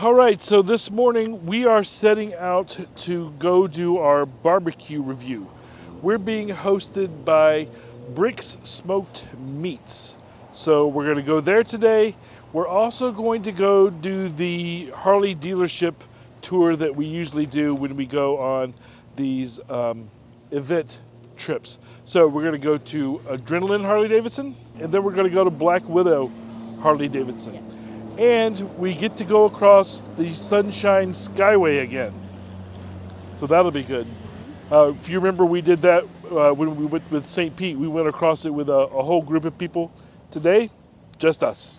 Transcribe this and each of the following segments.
All right, so this morning we are setting out to go do our barbecue review. We're being hosted by Bricks Smoked Meats. So we're going to go there today. We're also going to go do the Harley dealership tour that we usually do when we go on these event trips. So we're going to go to Adrenaline Harley Davidson, and then we're going to go to Black Widow Harley Davidson. And we get to go across the Sunshine Skyway again. So that'll be good. If you remember, we did that when we went with St. Pete. We went across it with a whole group of people. Today, just us.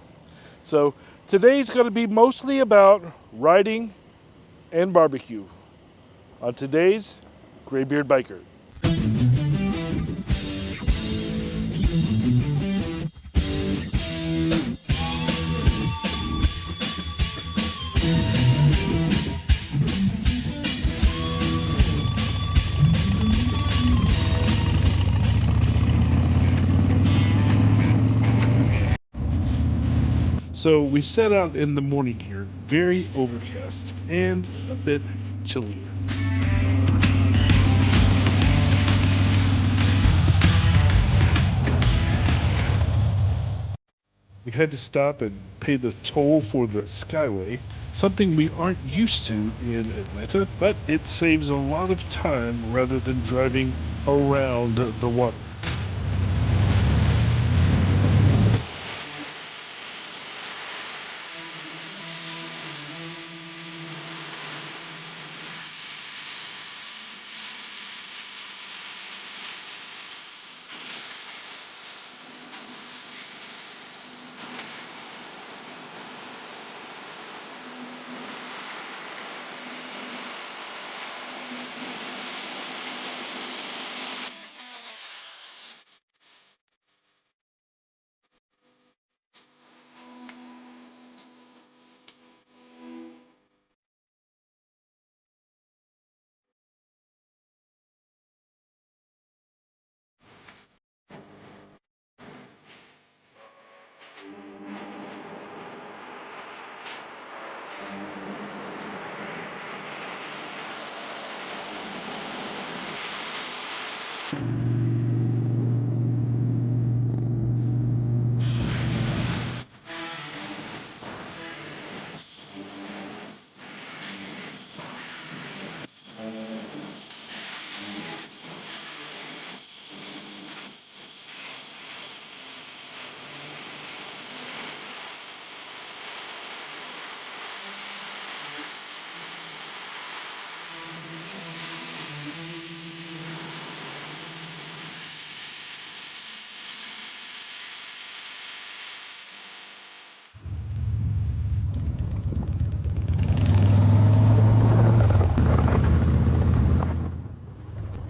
So today's going to be mostly about riding and barbecue on today's Graybeard Biker. So we set out in the morning here, very overcast and a bit chilly. We had to stop and pay the toll for the Skyway, something we aren't used to in Atlanta, but it saves a lot of time rather than driving around the water.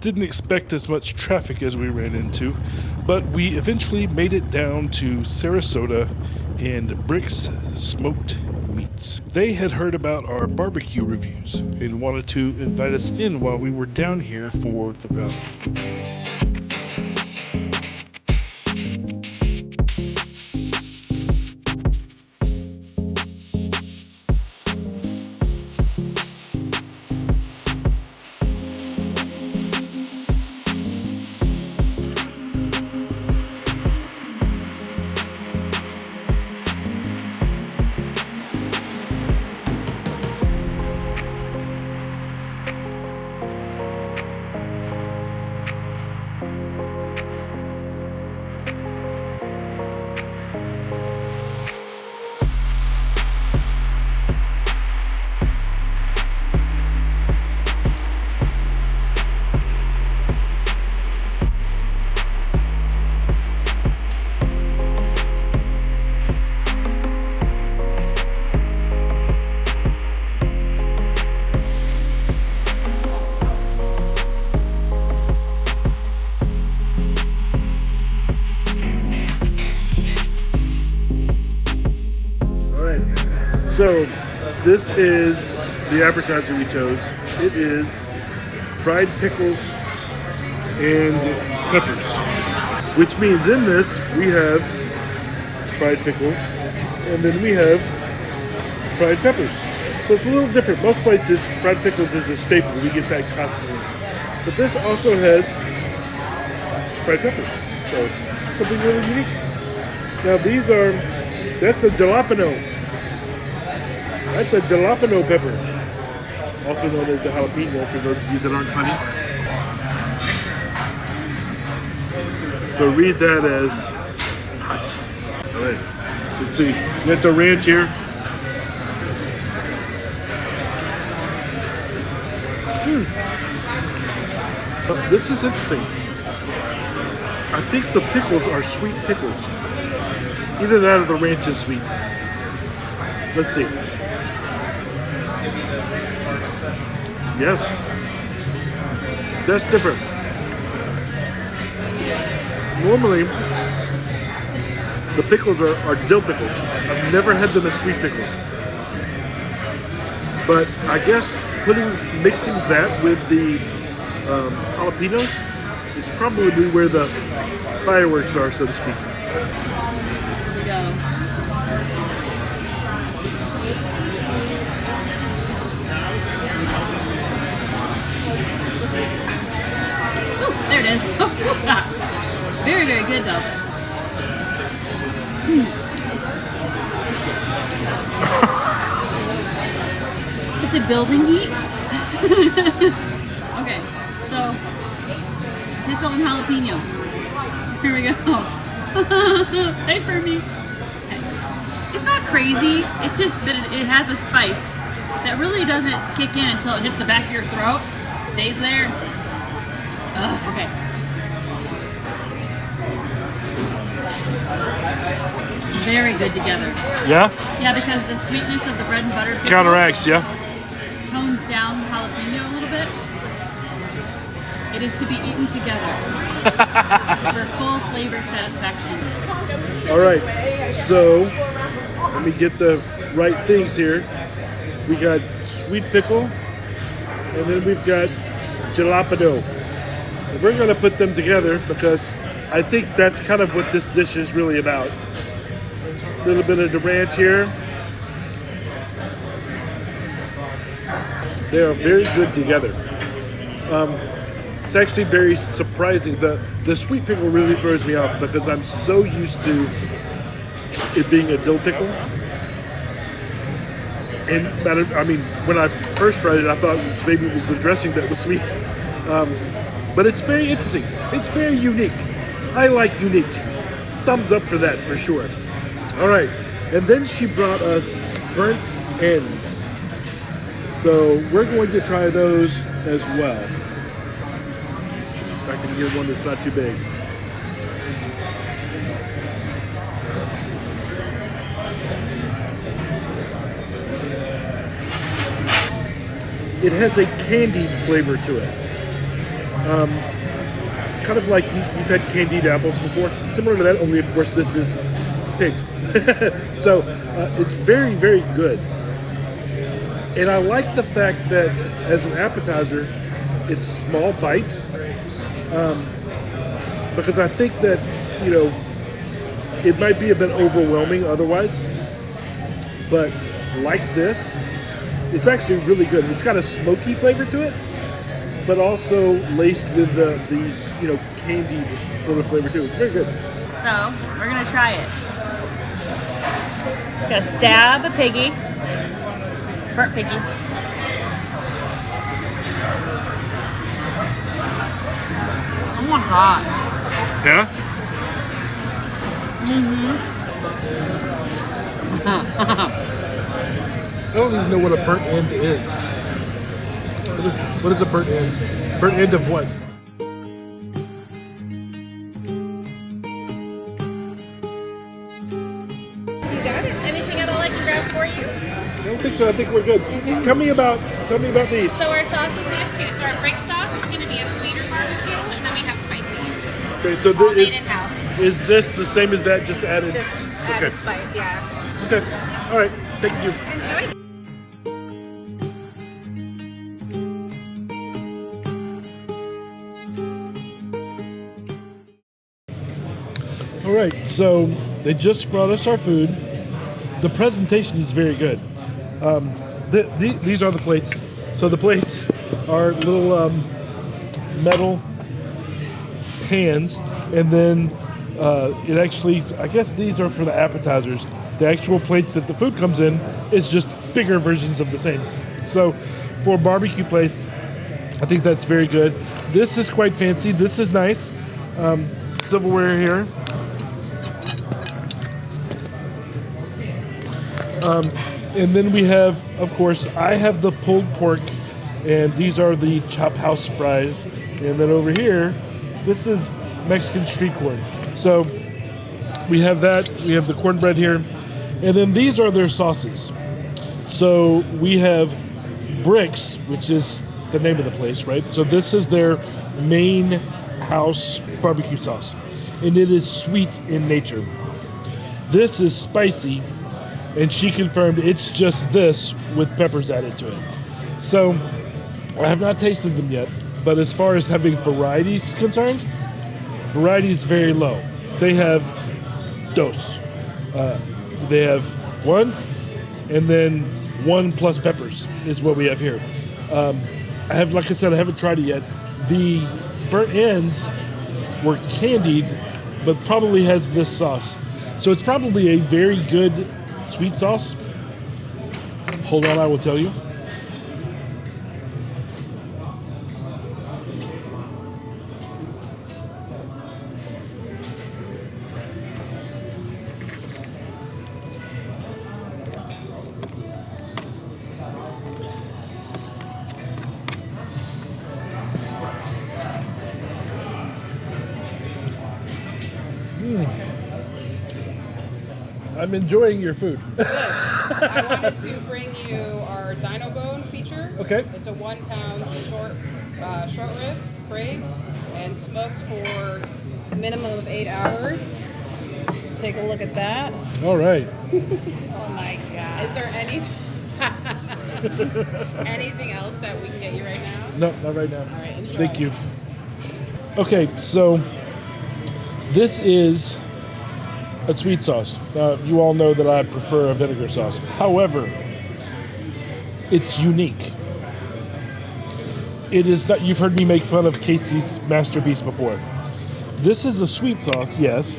Didn't expect as much traffic as we ran into, but we eventually made it down to Sarasota and Bricks Smoked Meats. They had heard about our barbecue reviews and wanted to invite us in while we were down here for the rally. So, this is the appetizer we chose. It is fried pickles and peppers, which means in this we have fried pickles and then we have fried peppers. So it's a little different. Most places, fried pickles is a staple. We get that constantly. But this also has fried peppers. So something really unique. Now that's a jalapeno. That's a jalapeno pepper. Also known as a jalapeno for those of you that aren't funny. So read that as hot. All right. Let's see. You got the ranch here. This is interesting. I think the pickles are sweet pickles. Either that or the ranch is sweet. Let's see. Yes. That's different. Normally, the pickles are dill pickles. I've never had them as sweet pickles. But I guess mixing that with the jalapenos is probably where the fireworks are, so to speak. Here we go. Oh, there it is. Very, very good though. It's a building heat. Okay, so pickle and jalapeno. Here we go. Hey, Fermi. Okay. It's not crazy. It's just that it has a spice that really doesn't kick in until it hits the back of your throat. Stays there. Okay. Very good together. Yeah? Yeah, because the sweetness of the bread and butter pickle Counteracts, yeah? tones down jalapeno a little bit. It is to be eaten together for full flavor satisfaction. All right, so let me get the right things here. We got sweet pickle, and then we've got jalapeno. And we're gonna put them together because I think that's kind of what this dish is really about. A little bit of the ranch here. They are very good together. It's actually very surprising. The sweet pickle really throws me off because I'm so used to it being a dill pickle. And I mean, when I first tried it, I thought maybe it was the dressing that was sweet. But it's very interesting. It's very unique. I like unique. Thumbs up for that for sure. All right, and then she brought us burnt ends. So we're going to try those as well. If I can get one that's not too big. It has a candied flavor to it. Kind of like you've had candied apples before. Similar to that, only of course this is pig. So it's very, very good. And I like the fact that as an appetizer, it's small bites. Because I think that, you know, it might be a bit overwhelming otherwise. But like this, it's actually really good. It's got a smoky flavor to it, but also laced with the you know, candied sort of flavor too. It's very good. So we're gonna try it. Gonna stab a piggy, burnt piggy. Oh my god. Yeah? I don't even know what a burnt end is. What is a burnt end? Burnt end of what? You got it. Anything at all I can grab for you? I don't think so. I think we're good. Tell me about these. So our sauces, we have two. So our brick sauce is going to be a sweeter barbecue, and then we have spicy. Okay, so All made in-house. is this the same as that? Just added. Just added spice, yeah. Okay. All right. Thank you. Enjoy. All right, so they just brought us our food. The presentation is very good. These are the plates. So the plates are little metal pans, and then it actually, I guess these are for the appetizers. The actual plates that the food comes in is just bigger versions of the same. So for a barbecue place, I think that's very good. This is quite fancy. This is nice. Silverware here. And then we have, of course, I have the pulled pork, and these are the chop house fries. And then over here, this is Mexican street corn. So we have that. We have the cornbread here. And then these are their sauces. So we have Bricks, which is the name of the place, right? So this is their main house barbecue sauce. And it is sweet in nature. This is spicy, and she confirmed it's just this with peppers added to it. So I have not tasted them yet, but as far as having variety is concerned, variety is very low. They have dos. They have one, and then one plus peppers is what we have here. I have, like I said, I haven't tried it yet. The burnt ends were candied, but probably has this sauce. So it's probably a very good sweet sauce. Hold on, I will tell you. I'm enjoying your food. I wanted to bring you our Dino Bone feature. Okay. It's a 1 pound short rib, braised and smoked for a minimum of 8 hours. Take a look at that. All right. Oh my God. Is there anything else that we can get you right now? No, not right now. All right, enjoy. Thank you. Okay, so this is a sweet sauce. You all know that I prefer a vinegar sauce. However, it's unique. It is not, you've heard me make fun of Casey's masterpiece before. This is a sweet sauce, yes,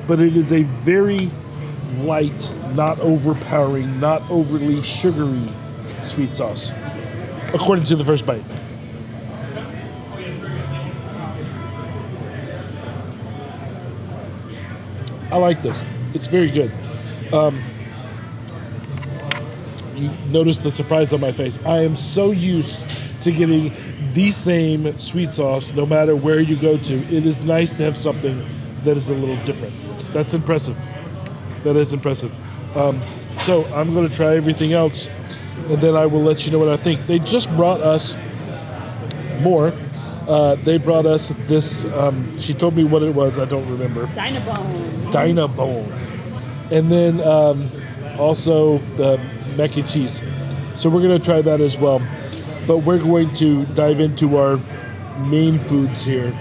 but it is a very light, not overpowering, not overly sugary sweet sauce, according to the first bite. I like this. It's very good. You notice the surprise on my face. I am so used to getting the same sweet sauce no matter where you go to. It is nice to have something that is a little different. That's impressive. That is impressive. So I'm going to try everything else, and then I will let you know what I think. They just brought us more. They brought us this, she told me what it was, I don't remember. Dynabone. And then also the mac and cheese. So we're going to try that as well. But we're going to dive into our main foods here.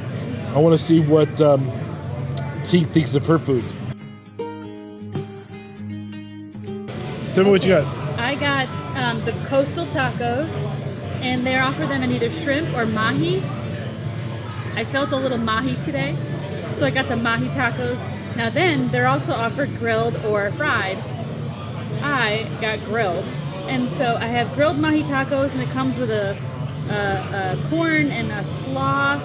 I want to see what T thinks of her food. Tell me what you got. I got the coastal tacos, and they offer them in either shrimp or mahi. I felt a little mahi today, so I got the mahi tacos. Now then, they're also offered grilled or fried. I got grilled, and so I have grilled mahi tacos, and it comes with a corn and a slaw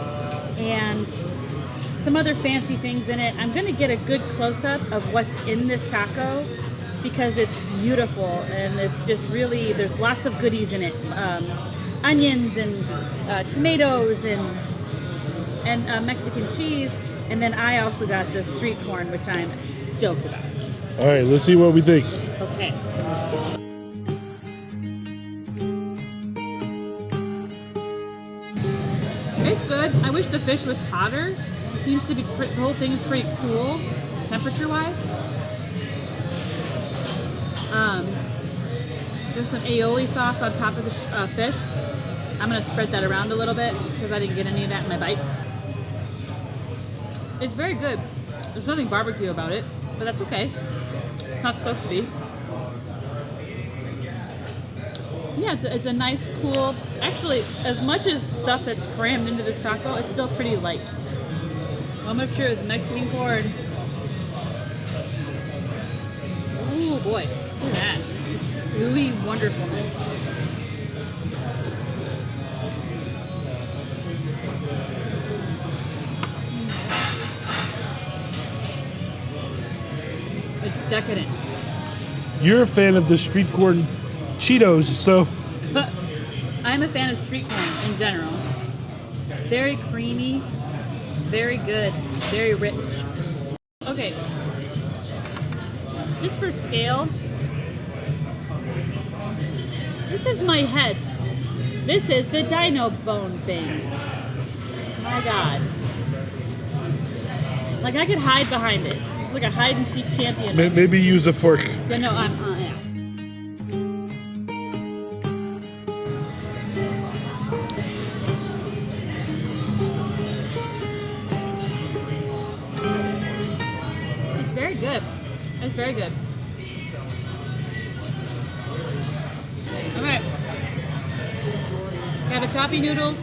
and some other fancy things in it. I'm going to get a good close-up of what's in this taco because it's beautiful, and it's just really, there's lots of goodies in it. Onions and tomatoes and Mexican cheese, and then I also got the street corn, which I'm stoked about. All right, let's see what we think. Okay. It's good. I wish the fish was hotter. It seems to be, the whole thing is pretty cool, temperature-wise. There's some aioli sauce on top of the fish. I'm going to spread that around a little bit because I didn't get any of that in my bite. It's very good. There's nothing barbecue about it, but that's okay. It's not supposed to be. Yeah, it's a nice, cool. Actually, as much as stuff that's crammed into this taco, it's still pretty light. I'm gonna share with Mexican corn. Oh boy, look at that. Gooey wonderfulness. It's decadent. You're a fan of the street corn Cheetos, so I'm a fan of street corn in general. Very creamy, very good, very rich. Okay, just for scale, this is my head. This is the dino bone thing. My God. Like I could hide behind it. It's like a hide and seek champion. maybe use a fork. Yeah, no, yeah. It's very good. It's very good. All right. Got the choppy noodles.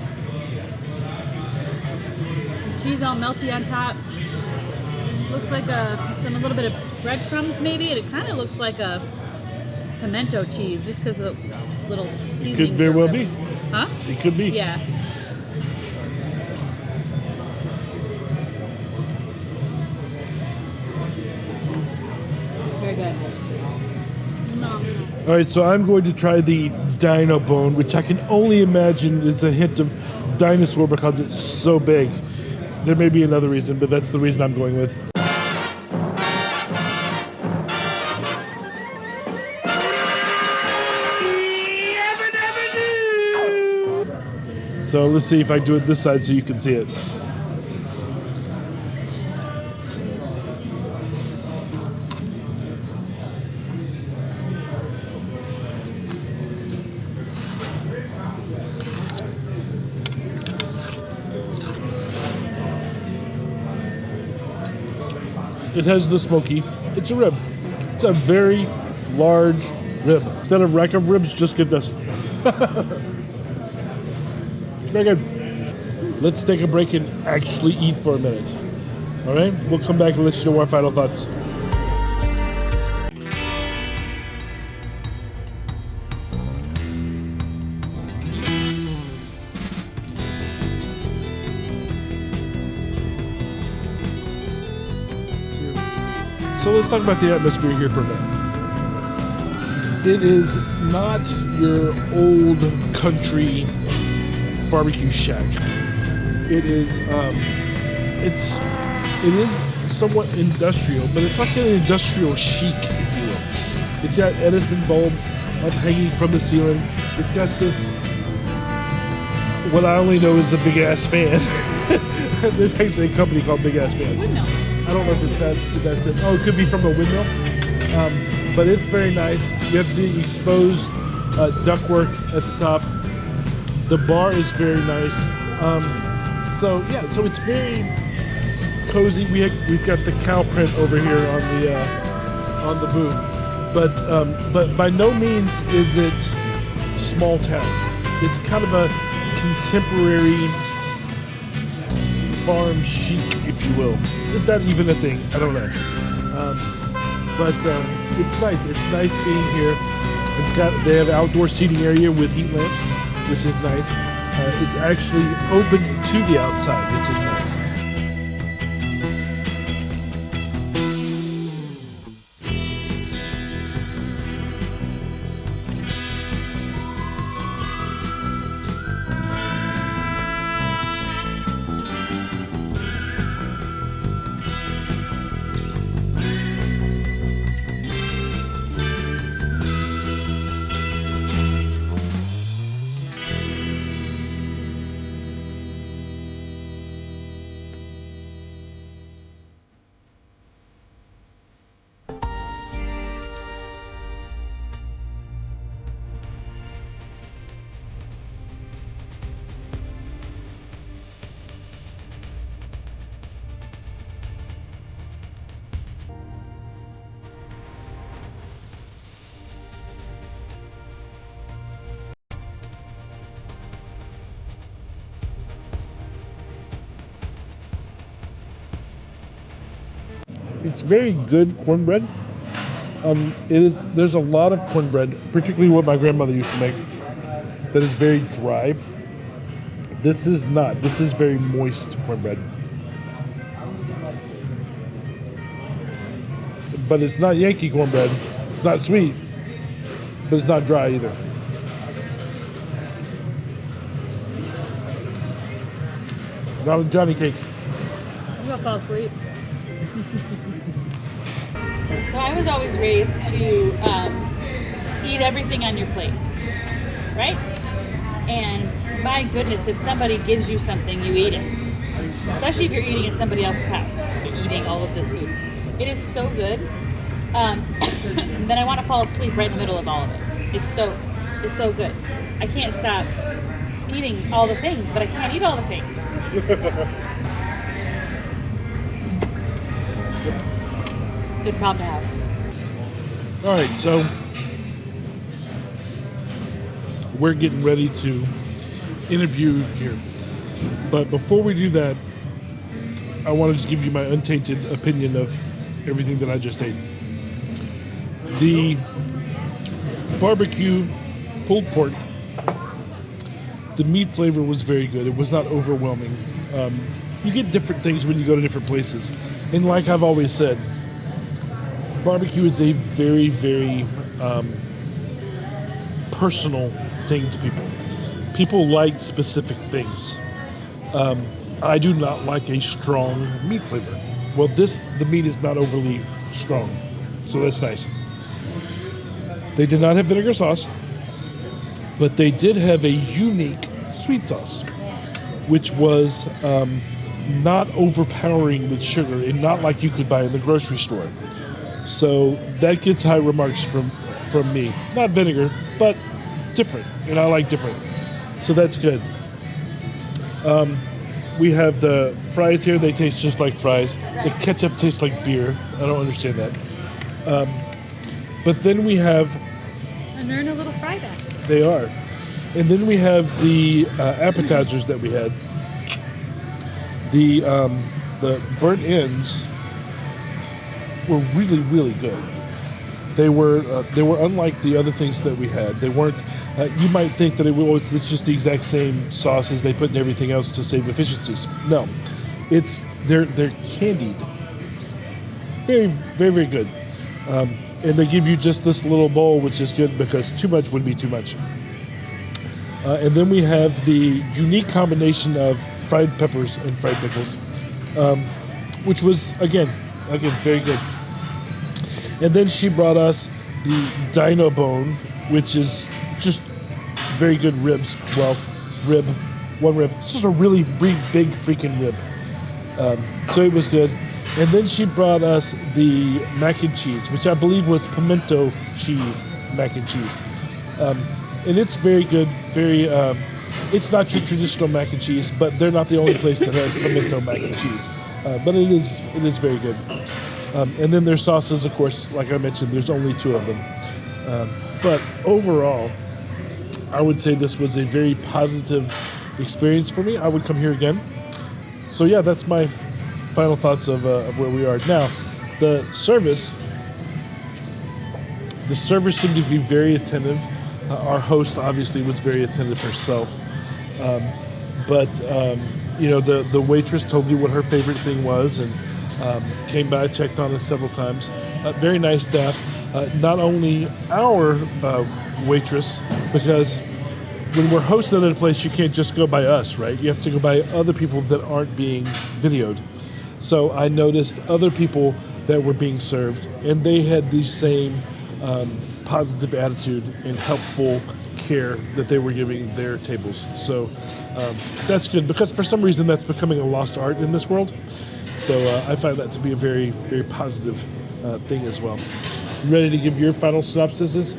Some cheese all melty on top. Looks like a little bit of breadcrumbs maybe, and it kind of looks like a pimento cheese just because of the little seasoning. Could very well be. Huh? It could be. Yeah. Very good. No. All right, so I'm going to try the dino bone, which I can only imagine is a hint of dinosaur because it's so big. There may be another reason, but that's the reason I'm going with. So let's see if I do it this side so you can see it. It has the smoky. It's a rib. It's a very large rib. Instead of rack of ribs, just get this. Very good. Let's take a break and actually eat for a minute. All right? We'll come back and let you know our final thoughts. So let's talk about the atmosphere here for a minute. It is not your old country barbecue shack. It is somewhat industrial, but it's like an industrial chic, if you will. It's got Edison bulbs up hanging from the ceiling. It's got this, what I only know is a big ass fan. There's actually a company called Big Ass Fan. Windmill. I don't know if that's it. Oh, it could be from a windmill. But it's very nice. You have the exposed ductwork at the top. The bar is very nice. So it's very cozy. We've got the cow print over here on the booth, but by no means is it small town. It's kind of a contemporary farm chic, if you will. Is that even a thing? I don't know. But it's nice. It's nice being here. They have outdoor seating area with heat lamps, which is nice. It's actually open to the outside, which is nice. It's very good cornbread. There's a lot of cornbread, particularly what my grandmother used to make, that is very dry. This is not. This is very moist cornbread. But it's not Yankee cornbread. It's not sweet, but it's not dry either. Not a Johnny cake. I'm gonna fall asleep. So I was always raised to eat everything on your plate, right? And my goodness, if somebody gives you something, you eat it. Especially if you're eating at somebody else's house. You're eating all of this food. It is so good. Then I want to fall asleep right in the middle of all of it. It's so good. I can't stop eating all the things, but I can't eat all the things. Good problem to have. All right, so we're getting ready to interview here. But before we do that, I wanted to give you my untainted opinion of everything that I just ate. The barbecue pulled pork, the meat flavor was very good. It was not overwhelming. You get different things when you go to different places. And like I've always said, barbecue is a very, very personal thing to people. People like specific things. I do not like a strong meat flavor. Well, the meat is not overly strong, so that's nice. They did not have vinegar sauce, but they did have a unique sweet sauce, which was not overpowering with sugar and not like you could buy in the grocery store. So that gets high remarks from me. Not vinegar, but different, and I like different. So that's good. We have the fries here. They taste just like fries. The ketchup tastes like beer. I don't understand that. But then we have... And they're in a little fry bag. They are. And then we have the appetizers that we had. The burnt ends were really, really good. They were unlike the other things that we had. They weren't. You might think that it's just the exact same sauce as they put in everything else to save efficiencies. No, they're candied. Very, very, very good. And they give you just this little bowl, which is good because too much would be too much. And then we have the unique combination of fried peppers and fried pickles, which was again very good. And then she brought us the dino bone, which is just very good ribs. Well, one rib. It's just a really big freaking rib. So it was good. And then she brought us the mac and cheese, which I believe was pimento cheese mac and cheese. And it's very good. Very. It's not your traditional mac and cheese, but they're not the only place that has pimento mac and cheese. But it is very good. And then their sauces, of course, like I mentioned, there's only 2 of them. But overall, I would say this was a very positive experience for me. I would come here again. So yeah, that's my final thoughts of where we are now. The service seemed to be very attentive. Our host obviously was very attentive herself. But the waitress told me what her favorite thing was and came by, checked on us several times. Very nice staff. Not only our waitress, because when we're hosting at a place, you can't just go by us, right? You have to go by other people that aren't being videoed. So I noticed other people that were being served, and they had the same positive attitude and helpful care that they were giving their tables. So that's good, because for some reason that's becoming a lost art in this world. So I find that to be a very, very positive thing as well. You ready to give your final synopsises?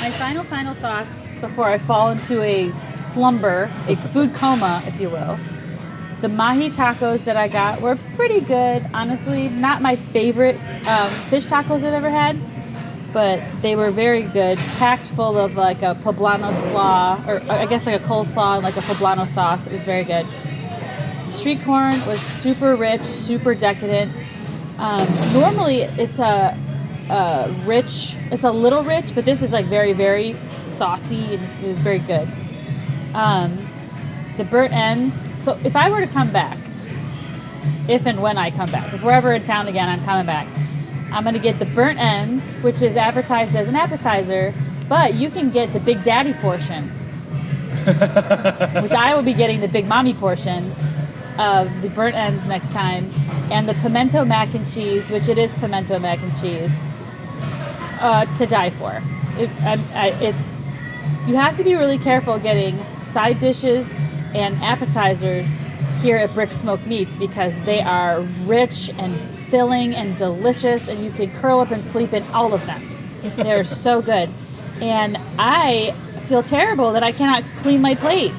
My final thoughts before I fall into a slumber, a food coma, if you will. The mahi tacos that I got were pretty good, honestly. Not my favorite fish tacos I've ever had, but they were very good. Packed full of like a poblano slaw, or I guess like a coleslaw and like a poblano sauce. It was very good. The street corn was super rich, super decadent. Normally it's a rich, it's a little rich, but this is like very, very saucy and it was very good. The burnt ends. So if I were to come back, if and when I come back, if we're ever in town again, I'm coming back. I'm going to get the burnt ends, which is advertised as an appetizer, but you can get the Big Daddy portion, which I will be getting the Big Mommy portion of the burnt ends next time, and the pimento mac and cheese, which it is pimento mac and cheese, to die for. It's you have to be really careful getting side dishes and appetizers here at Brick Smoked Meats because they are rich and filling and delicious, and you could curl up and sleep in all of them. They're so good. And I feel terrible that I cannot clean my plate.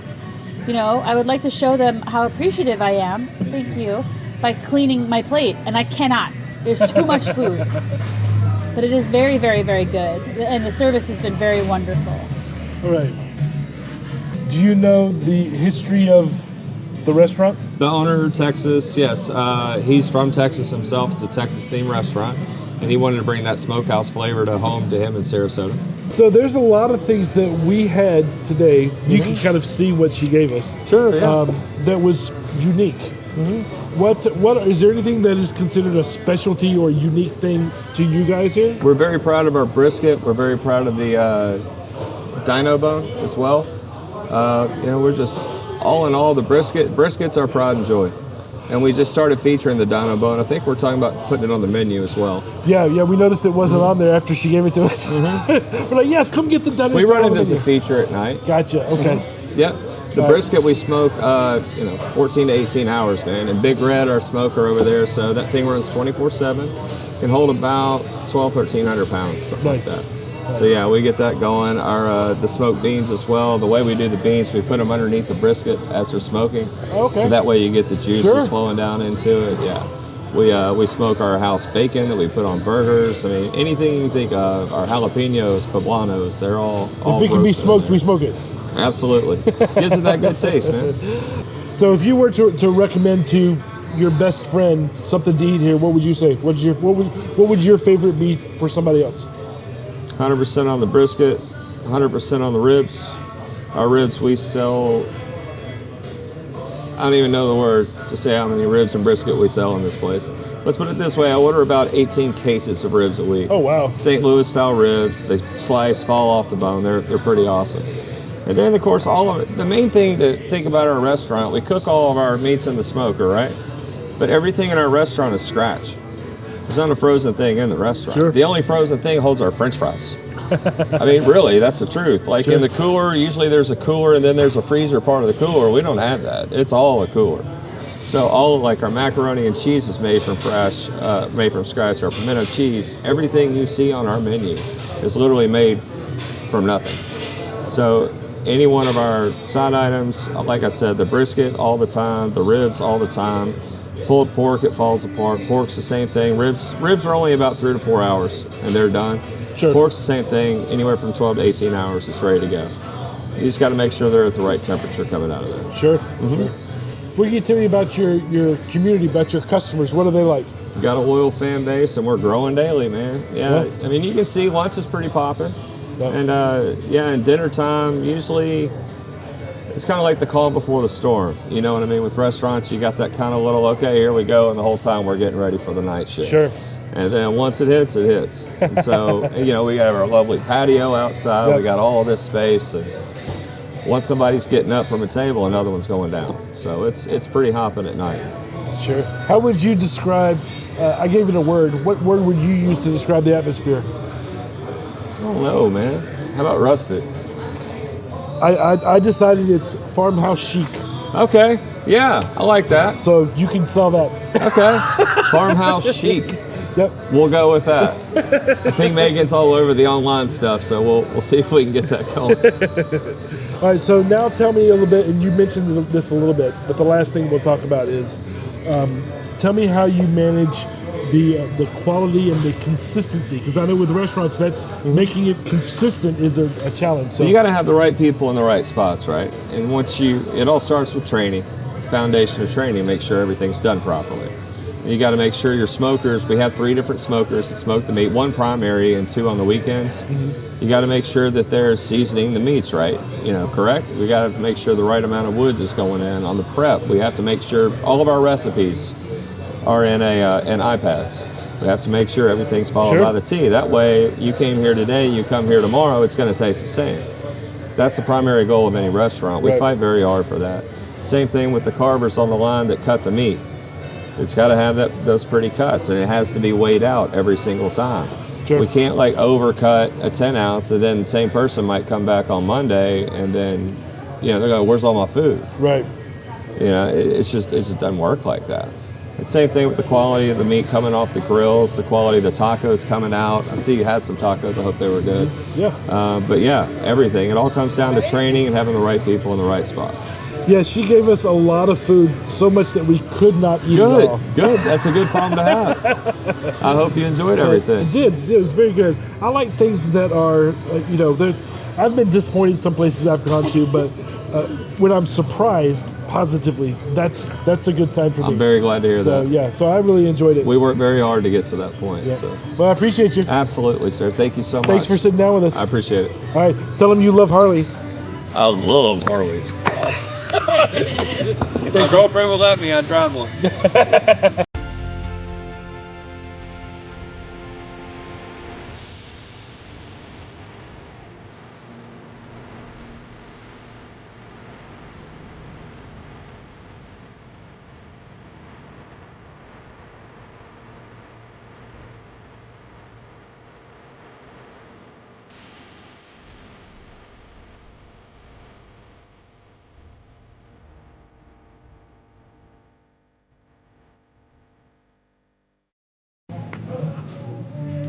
You know, I would like to show them how appreciative I am, thank you, by cleaning my plate, and I cannot. There's too much food. But it is very, very, very good, and the service has been very wonderful. All right. Do you know the history of the restaurant? The owner, Texas, yes. He's from Texas himself. It's a Texas-themed restaurant, and he wanted to bring that smokehouse flavor to home to him in Sarasota. So there's a lot of things that we had today. You can kind of see what she gave us. Sure, yeah. That was unique. What is there anything that is considered a specialty or unique thing to you guys here? We're very proud of our brisket. We're very proud of the dino bone as well. We're just, all in all, the brisket's our pride and joy. And we just started featuring the dino bone. I think we're talking about putting it on the menu as well. Yeah, we noticed it wasn't on there after she gave it to us. We're like, yes, come get the dino. We run it as a feature at night. Gotcha, okay. Yep. The brisket we smoke, 14 to 18 hours, man. And Big Red, our smoker over there, so that thing runs 24/7. Can hold about 1,300 pounds, something like that. So yeah, we get that going. Our the smoked beans as well. The way we do the beans, we put them underneath the brisket as they're smoking. Okay. So that way you get the juices Sure. flowing down into it. Yeah. We smoke our house bacon that we put on burgers. I mean, anything you can think of. Our jalapenos, poblanos, they're all If it can be roasted in smoked, there. we smoke it. Absolutely. Gives it that good taste, man. So if you were to recommend to your best friend something to eat here, what would you say? What would your favorite be for somebody else? 100% on the brisket, 100% on the ribs. Our ribs we sell, I don't even know the word to say how many ribs and brisket we sell in this place. Let's put it this way, I order about 18 cases of ribs a week. Oh, wow. St. Louis style ribs, they slice, fall off the bone, they're pretty awesome. And then of course all of it, the main thing to think about our restaurant, we cook all of our meats in the smoker, right? But everything in our restaurant is scratch. There's not a frozen thing in the restaurant. Sure. The only frozen thing holds our French fries. I mean, really, that's the truth. Like Sure. in the cooler, usually there's a cooler and then there's a freezer part of the cooler. We don't have that. It's all a cooler. So all of like our macaroni and cheese is made from scratch. Our pimento cheese, everything you see on our menu is literally made from nothing. So any one of our side items, like I said, the brisket all the time, the ribs all the time. Pulled pork, it falls apart. Pork's the same thing. Ribs are only about 3 to 4 hours and they're done. Sure. Pork's the same thing, anywhere from 12 to 18 hours, it's ready to go. You just got to make sure they're at the right temperature coming out of there. Sure. What can you tell me about your community, about your customers? What are they like? We got a loyal fan base and we're growing daily, man. Yeah, Yeah. I mean, you can see lunch is pretty popping. Yeah. And and dinner time, usually it's kind of like the calm before the storm. You know what I mean? With restaurants, you got that kind of little, okay, here we go, and the whole time we're getting ready for the night shift. Sure. And then once it hits, it hits. And so, we have our lovely patio outside. Yep. We got all this space. And once somebody's getting up from a table, another one's going down. So it's pretty hopping at night. Sure. How would you describe, I gave it a word, what word would you use to describe the atmosphere? I don't know, man. How about rustic? I decided it's farmhouse chic. Okay. Yeah, I like that. So you can sell that. Okay. Farmhouse chic. Yep. We'll go with that. I think Megan's all over the online stuff, so we'll see if we can get that going. All right, so now tell me a little bit, and you mentioned this a little bit, but the last thing we'll talk about is, tell me how you manage the quality and the consistency, because I know with restaurants, that's making it consistent is a challenge. So You got to have the right people in the right spots, right? And it all starts with training, foundation of training, make sure everything's done properly. You got to make sure your smokers, we have 3 different smokers that smoke the meat, 1 primary and 2 on the weekends. You got to make sure that they're seasoning the meats right, correct? We got to make sure the right amount of wood is going in. On the prep, we have to make sure all of our recipes are in iPads. We have to make sure everything's followed by the T. That way, you came here today, you come here tomorrow, it's going to taste the same. That's the primary goal of any restaurant. We fight very hard for that. Same thing with the carvers on the line that cut the meat. It's got to have those pretty cuts, and it has to be weighed out every single time. We can't like overcut a 10 ounce, and then the same person might come back on Monday, and then, they're going, "Where's all my food?" Right. It just doesn't work like that. The same thing with the quality of the meat coming off the grills, the quality of the tacos coming out. I see you had some tacos. I hope they were good. Yeah. But yeah, everything. It all comes down to training and having the right people in the right spot. Yeah, she gave us a lot of food, so much that we could not eat it all. Good. That's a good problem to have. I hope you enjoyed everything. It did. It was very good. I like things that are, I've been disappointed in some places I've gone to, but when I'm surprised positively, that's a good sign for me. I'm very glad to hear that. Yeah, so I really enjoyed it. We worked very hard to get to that point. Yeah. So. Well, I appreciate you. Absolutely, sir. Thank you so much. Thanks for sitting down with us. I appreciate it. All right, tell them you love Harley. I love Harley. If my girlfriend would let me, I'd drive one.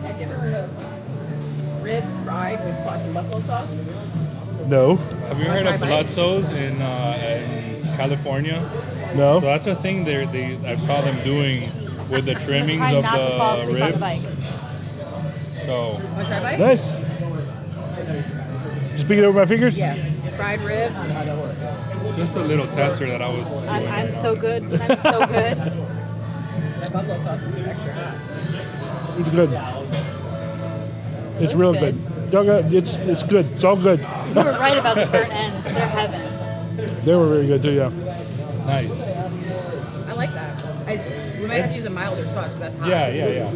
Have you ever heard of ribs fried with Cajun buffalo sauce? No. Have you heard of bloodsos in California? No. So that's a thing I saw them doing with the trimmings of the ribs. So Want to try a bite? Nice. Just pick it over my fingers? Yeah. Fried ribs. just a little tester that I was doing. I'm so good. I'm so good. That buffalo sauce is extra. It's good. It's real good. It's good. It's all good. You were right about the burnt ends. They're heaven. They were really good too, yeah. Nice. I like that. We might have to use a milder sauce, but that's hot. Yeah.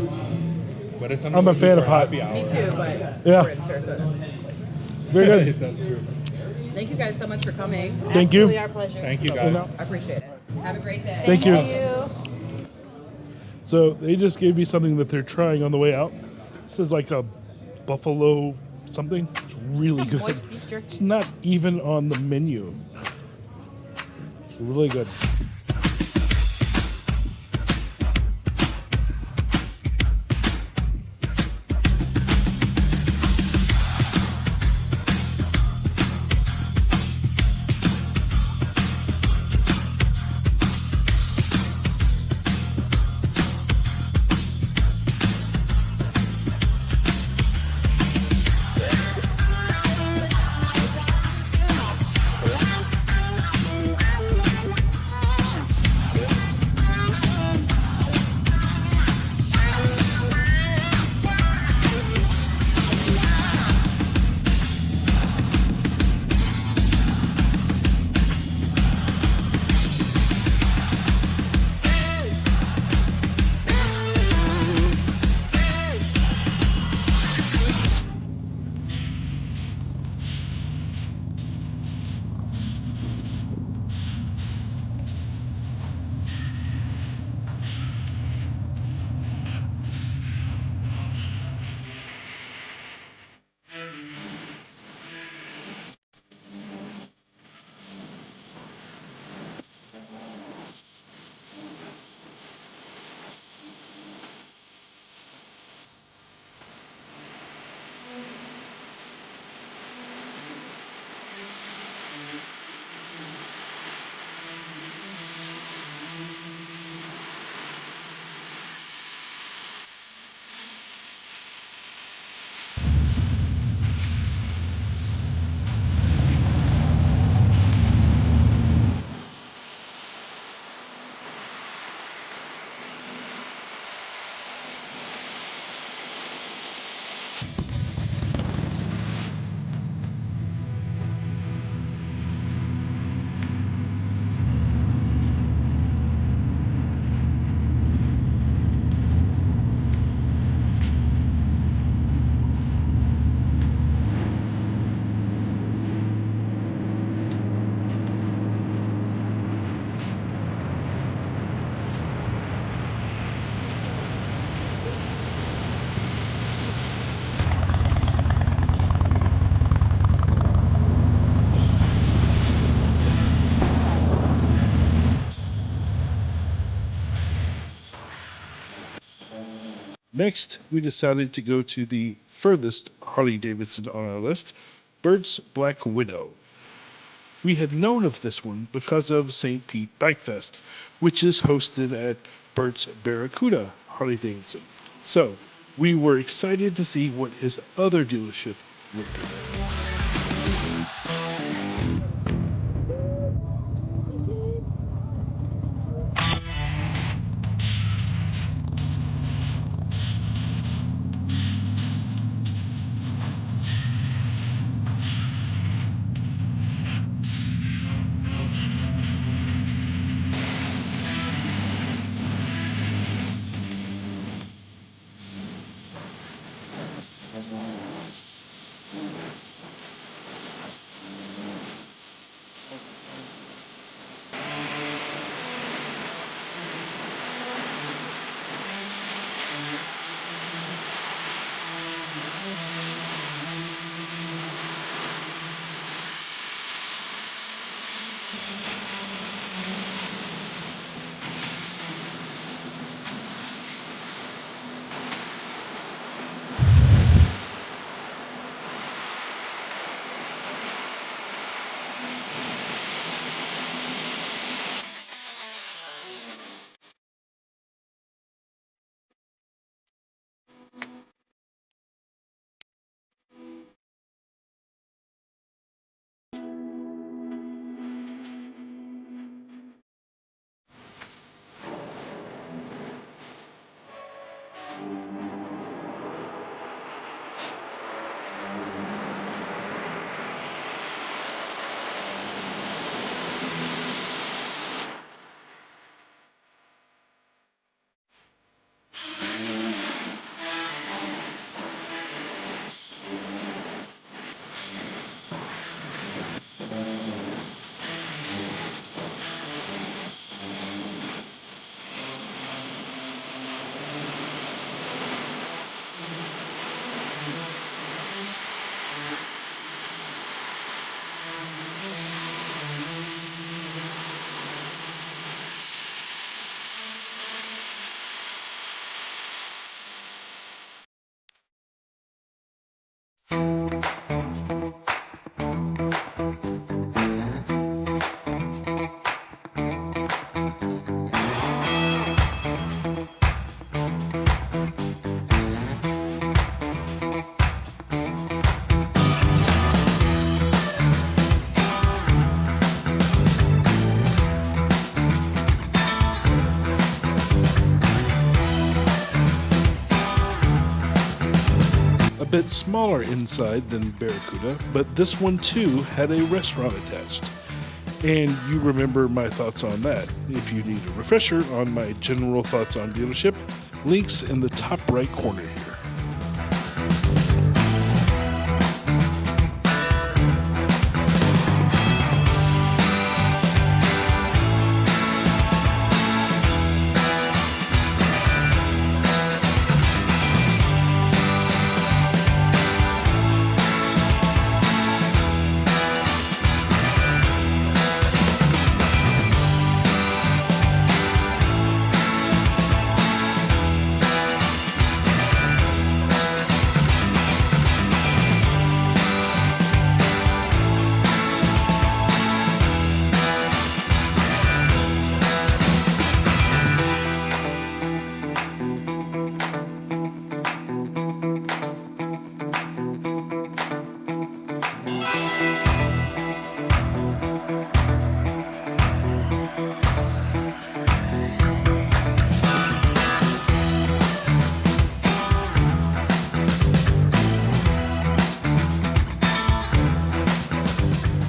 But it's I'm a fan of hot. Me too, but Yeah. we're in Sarasota. Very good. That's true. Thank you guys so much for coming. Thank you. Absolutely our pleasure. Thank you, guys. I appreciate it. Have a great day. Thank you. you. So they just gave me something that they're trying on the way out. This is like a buffalo something. It's really good. Moist beef jerky. It's not even on the menu. It's really good. Next, we decided to go to the furthest Harley Davidson on our list, Bert's Black Widow. We had known of this one because of St. Pete Bike Fest, which is hosted at Bert's Barracuda Harley Davidson. So, we were excited to see what his other dealership would be. A bit smaller inside than Barracuda, but this one too had a restaurant attached. And you remember my thoughts on that. If you need a refresher on my general thoughts on dealership, links in the top right corner here.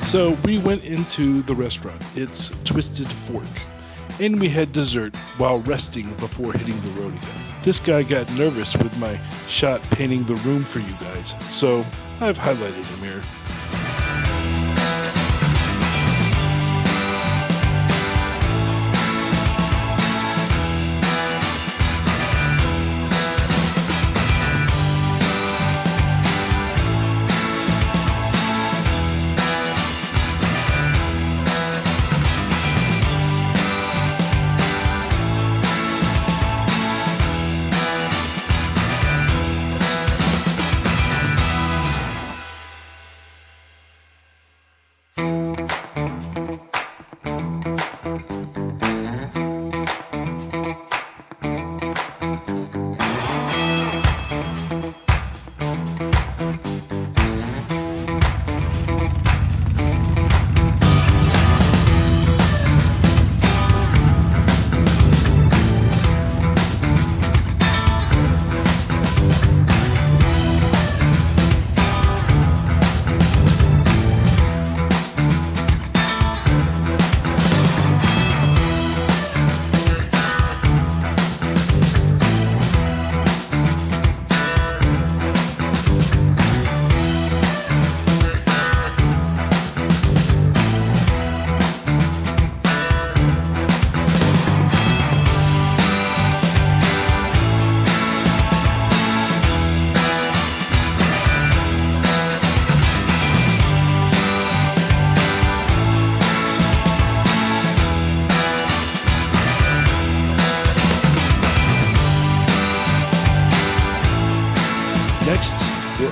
So we went into the restaurant. It's Twisted Fork. And we had dessert while resting before hitting the road again. This guy got nervous with my shot painting the room for you guys, so I've highlighted him here.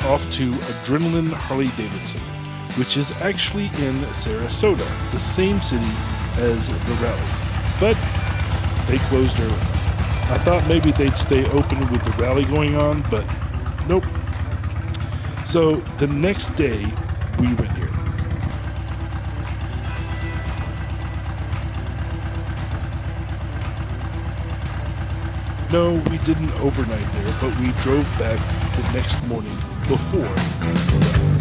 off to Adrenaline Harley Davidson, which is actually in Sarasota, the same city as the rally. But they closed early. I thought maybe they'd stay open with the rally going on, but nope. So the next day, we went here. No, we didn't overnight there, but we drove back the next morning before the rally.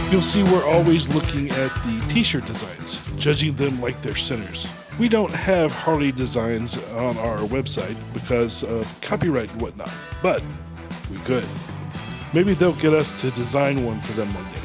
You'll see we're always looking at the t-shirt designs, judging them like they're sinners. We don't have Harley designs on our website because of copyright and whatnot, but we could. Maybe they'll get us to design one for them one day.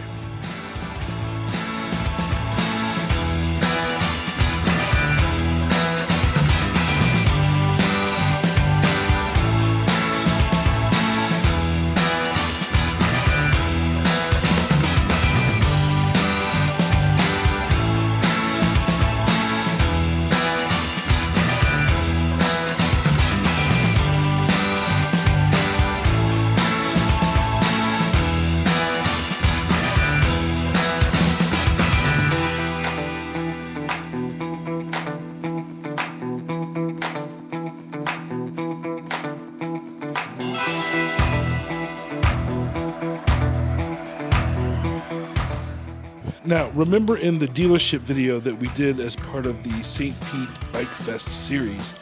Now, remember in the dealership video that we did as part of the St. Pete Bike Fest series?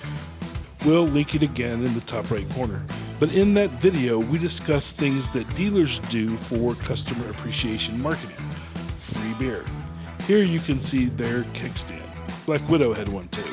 We'll link it again in the top right corner. But in that video, we discussed things that dealers do for customer appreciation marketing. Free beer. Here you can see their kickstand. Black Widow had one too.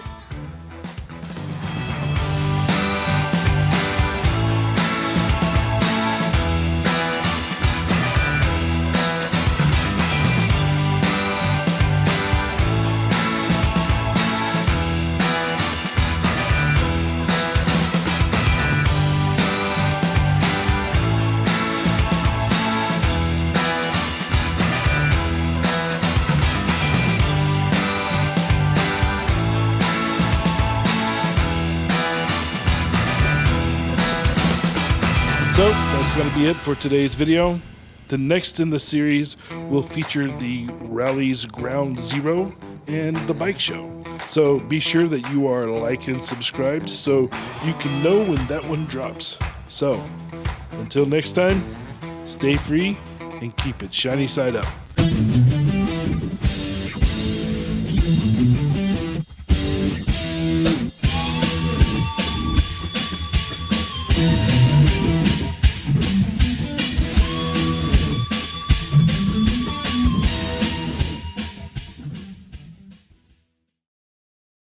So that's going to be it for today's video. The next in the series will feature the rally's Ground Zero and the bike show. So be sure that you are like and subscribed so you can know when that one drops. So until next time, stay free and keep it shiny side up.